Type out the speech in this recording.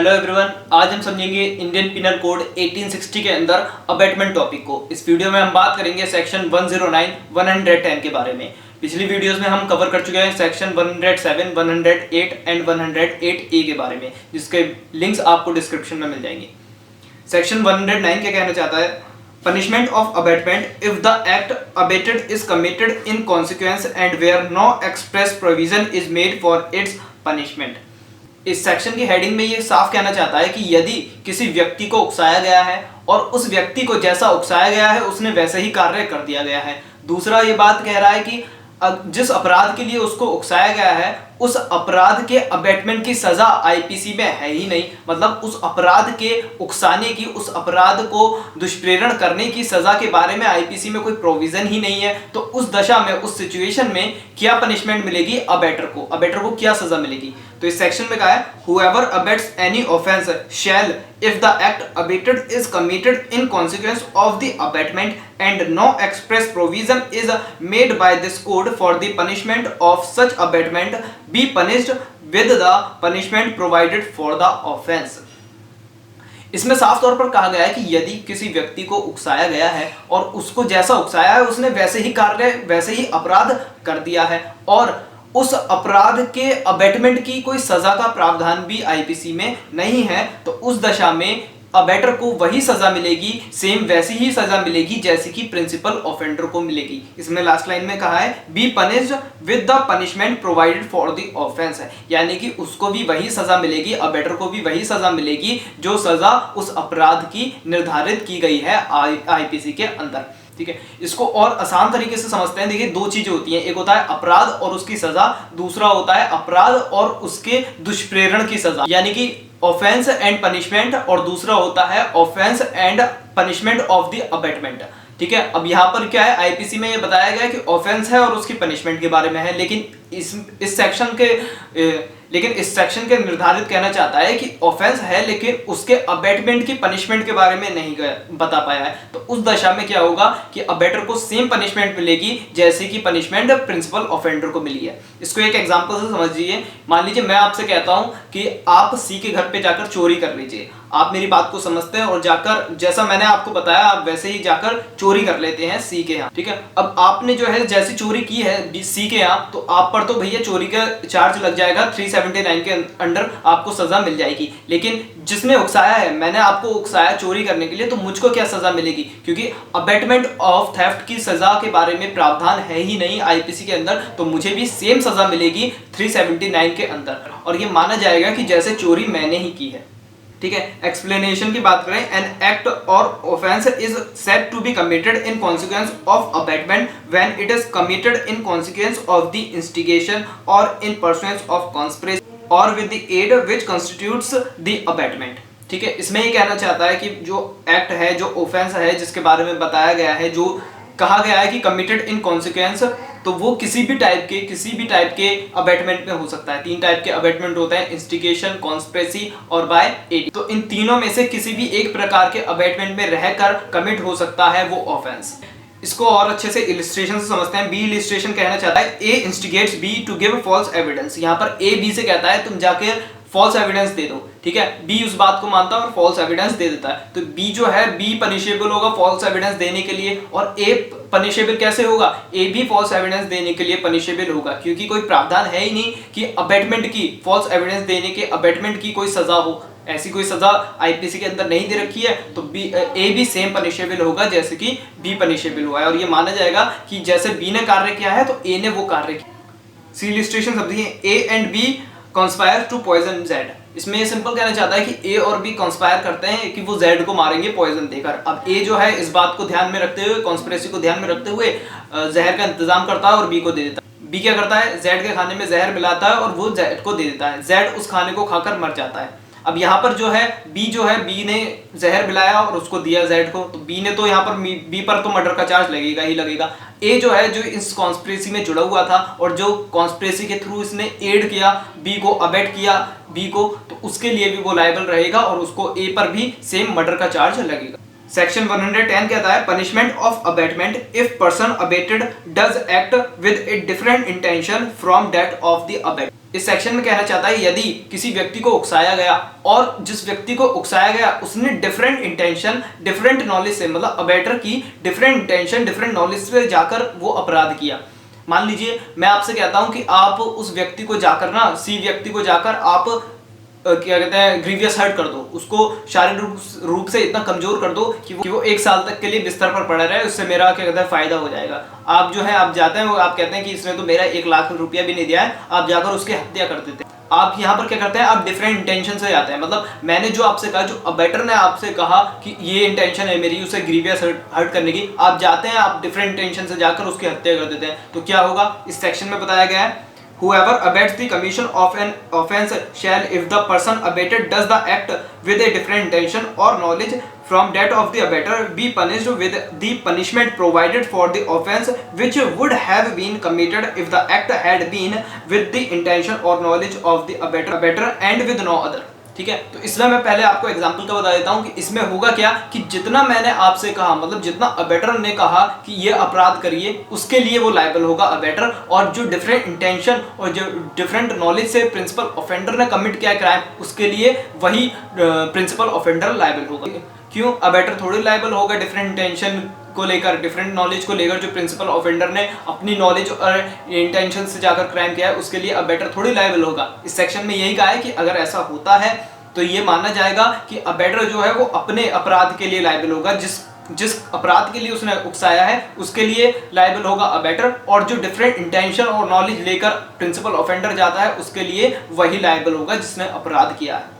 Hello everyone, आज हम समझेंगे इंडियन पिनल कोड 1860 के अंदर अबेटमेंट टॉपिक को। इस वीडियो में हम बात करेंगे सेक्शन 109, 110 के बारे में। पिछली वीडियोस में हम कवर कर चुके हैं सेक्शन 107, 108 एंड 108A के बारे में, जिसके लिंक्स आपको डिस्क्रिप्शन में मिल जाएंगे। सेक्शन 109 क्या कहना चाहता है? Punishment of abetment if the act abetted is committed in consequence and where no express provision is made for its punishment. इस सेक्शन की हेडिंग में ये साफ कहना चाहता है कि यदि किसी व्यक्ति को उकसाया गया है और उस व्यक्ति को जैसा उकसाया गया है उसने वैसे ही कार्य कर दिया गया है। दूसरा ये बात कह रहा है कि जिस अपराध के लिए उसको उकसाया गया है उस अपराध के अबेटमेंट की सजा आईपीसी में है ही नहीं, मतलब उस अपराध के उकसाने की, उस अपराध को दुष्प्रेरण करने की सजा के बारे में आईपीसी में कोई प्रोविजन ही नहीं है। तो उस दशा में, उस सिचुएशन में क्या पनिशमेंट मिलेगी अबेटर को? अबेटर को क्या सजा मिलेगी? तो इस सेक्शन में कहा है whoever abets any offense shall, if the act abated is committed in consequence of the abatement and no express provision is made by this code for the punishment of such abatement, be punished with the punishment provided for the offense। इसमें साफ तौर पर कहा गया है कि यदि किसी व्यक्ति को उकसाया गया है और उसको जैसा उकसाया है उसने वैसे ही कार्य, वैसे ही अपराध कर दिया है और उस अपराध के अबेटमेंट की कोई सजा का प्रावधान भी आईपीसी में नहीं है, तो उस दशा में अबेटर को वही सजा मिलेगी, सेम वैसी ही सजा मिलेगी जैसे कि प्रिंसिपल ऑफेंडर को मिलेगी। इसमें लास्ट लाइन में कहा है be punished with the punishment provided for the offence है, यानी कि उसको भी वही सजा मिलेगी, अबेटर को भी वही सजा मिलेगी जो सजा उस अपराध की निर्धारित की गई है आईपीसी के अंदर। ठीक है, इसको और आसान तरीके से समझते हैं। देखिए, दो चीजें होती हैं, एक होता है अपराध और उसकी सजा, दूसरा होता है अपराध और उसके दुष्प्रेरण की सजा, यानी कि ऑफेंस एंड पनिशमेंट, और दूसरा होता है offence and punishment of the abetment. ठीक है, अब यहाँ पर क्या है, आईपीसी में ये बताया गया कि ऑफेंस है और उसकी पनिशमेंट के बारे में है, लेकिन इस सेक्शन के निर्धारित कहना चाहता है कि ऑफेंस है लेकिन उसके अबेटमेंट की पनिशमेंट के बारे में नहीं बता पाया है। तो उस दशा में क्या होगा कि अबेटर को सेम पनिशमेंट मिलेगी जैसे कि पनिशमेंट प्रिंसिपल ऑफेंडर को मिली है। इसको एक एग्जांपल से समझ लीजिए। मान लीजिए मैं आपसे कहता हूं कि आप सी के घर पे जाकर चोरी कर लीजिए। आप मेरी बात को समझते हैं और जाकर जैसा मैंने आपको बताया आप वैसे ही जाकर चोरी कर लेते हैं सी के यहाँ। ठीक है, अब आपने जो है जैसी चोरी की है सी के यहाँ, तो आप पर तो भैया चोरी का चार्ज लग जाएगा, 379 के अंडर आपको सजा मिल जाएगी। लेकिन जिसने उकसाया है, मैंने आपको उकसाया चोरी करने के लिए, तो मुझको क्या सजा मिलेगी? क्योंकि अबेटमेंट ऑफ थेफ्ट की सजा के बारे में प्रावधान है ही नहीं आईपीसी के अंदर, तो मुझे भी सेम सजा मिलेगी 379 के अंदर, और ये माना जाएगा कि जैसे चोरी मैंने ही की है। ठीक है, एक्सप्लेनेशन की बात करें, एन एक्ट और offence is said to be committed in consequence of abetment when it is committed in consequence of the instigation और इन परसुएंस ऑफ कॉन्स्पिरेसी और with the aid which constitutes the abetment. ठीक है, इसमें ये कहना चाहता है कि जो एक्ट है, जो ऑफेंस है जिसके बारे में बताया गया है, जो कहा गया है कि कमिटेड इन कॉन्सिक्वेंस, तो वो किसी भी टाइप के अबेटमेंट में हो सकता है। 3 टाइप के अबेटमेंट होते हैं, इंस्टिगेशन, कॉन्स्पिरेसी और बाय एड। तो इन तीनों में से किसी भी एक प्रकार के अबेटमेंट में रहकर कमिट हो सकता है वो ऑफेंस। इसको और अच्छे से इलिस्ट्रेशन से समझते हैं। बी इलिस्ट्रेशन कहना चाहता है A instigates B to give false evidence. यहाँ पर ए बी से कहता है तुम जाके फॉल्स एविडेंस दे दो। ठीक है, बी उस बात को मानता है और फॉल्स एविडेंस दे देता है, तो बी जो है, बी पनिशेबल होगा फॉल्स एविडेंस देने के लिए, और ए पनिशेबल कैसे होगा? ए भी फॉल्स एविडेंस देने के लिए पनिशेबल होगा, क्योंकि कोई प्रावधान है ही नहीं कि अबेटमेंट की, फॉल्स एविडेंस देने के अबेटमेंट की कोई सजा हो। ऐसी कोई सजा आईपीसी के अंदर नहीं दे रखी है, तो बी ए भी सेम पनिशेबल होगा जैसे कि बी पनिशेबल हुआ है, और ये माना जाएगा कि जैसे बी ने कार्य किया है तो ए ने वो कार्य किया। सी इलिस्ट्रेशन सब देखिए, A and B conspire to poison Z. इसमें ये सिंपल कहना चाहता है कि ए और बी कॉन्स्पायर करते हैं कि वो जेड को मारेंगे पॉइजन देकर। अब ए जो है इस बात को ध्यान में रखते हुए, कॉन्स्पिरेसी को ध्यान में रखते हुए जहर का इंतजाम करता है और बी को दे देता है। बी क्या करता है? जेड के खाने में जहर मिलाता है और वो जेड को दे देता है। जेड उस खाने को खाकर मर जाता है। अब यहाँ पर जो है बी ने जहर मिलाया और उसको दिया जेड को, तो बी ने तो यहाँ पर बी पर तो मर्डर का चार्ज लगेगा ही लगेगा। ए जो है, जो इस कॉन्स्पिरेसी में जुड़ा हुआ था और जो कॉन्स्पिरेसी के थ्रू इसने एड किया बी को, अबेट किया बी को, तो उसके लिए भी वो लायबल रहेगा और उसको ए पर भी सेम मर्डर का चार्ज लगेगा। सेक्शन 110 कहता है punishment of abetment if person abetted does act with a different intention from that of the abet. इस सेक्शन में कहना चाहता है यदि किसी व्यक्ति को उकसाया गया और जिस व्यक्ति को उकसाया गया उसने डिफरेंट इंटेंशन डिफरेंट नॉलेज से, मतलब अबेटर की डिफरेंट इंटेंशन डिफरेंट नॉलेज से जाकर वो अपराध किया। मान लीजिए मैं आपसे कहता हूं कि आप उस व्यक्ति को जाकर ना, सी व्यक्ति को जाकर आप क्या कहते हैं ग्रीवियस हर्ट कर दो, उसको शारीरिक रूप से इतना कमजोर कर दो कि वो 1 साल तक के लिए बिस्तर पर पड़ा रहे, उससे मेरा क्या कहते हैं फायदा हो जाएगा। आप जो है आप जाते हैं, आप कहते हैं कि इसने तो मेरा 1 लाख रुपया भी नहीं दिया है, आप जाकर उसकी हत्या कर देते हैं। आप यहाँ पर क्या करते हैं, आप डिफरेंट इंटेंशन से जाते हैं। मतलब मैंने जो आपसे कहा, जो अबेटर ने आपसे कहा कि ये इंटेंशन है मेरी उसे ग्रीवियस हर्ट करने की, आप जाते हैं, आप डिफरेंट इंटेंशन से जाकर उसकी हत्या कर देते हैं। तो क्या होगा, इस सेक्शन में बताया गया है whoever abets the commission of an offense shall, if the person abated does the act with a different intention or knowledge from that of the abetter, be punished with the punishment provided for the offense which would have been committed if the act had been with the intention or knowledge of the abetter and with no other। ठीक है, तो इसमें मैं पहले आपको example का बता देता हूं कि इसमें होगा क्या कि जितना मैंने आपसे कहा, मतलब जितना अबेटर ने कहा कि ये अपराध करिए, उसके लिए वो लायबल होगा अबेटर, और जो डिफरेंट इंटेंशन और जो डिफरेंट नॉलेज से प्रिंसिपल ऑफेंडर ने कमिट किया क्राइम, उसके लिए वही प्रिंसिपल ऑफेंडर लायबल होगा। क्यों, अबेटर थोड़ी लायबल होगा डिफरेंट इंटेंशन को लेकर, डिफरेंट नॉलेज को लेकर। जो प्रिंसिपल ऑफेंडर ने अपनी नॉलेज और इंटेंशन से जाकर क्राइम किया है उसके लिए अबेटर थोड़ी लायबल होगा। इस सेक्शन में यही कहा है कि अगर ऐसा होता है तो ये माना जाएगा कि अबेटर जो है वो अपने अपराध के लिए लायबल होगा, जिस अपराध के लिए उसने उकसाया है उसके लिए लायबल होगा अबेटर, और जो डिफरेंट इंटेंशन और नॉलेज लेकर प्रिंसिपल ऑफेंडर जाता है उसके लिए वही लायबल होगा जिसने अपराध किया है।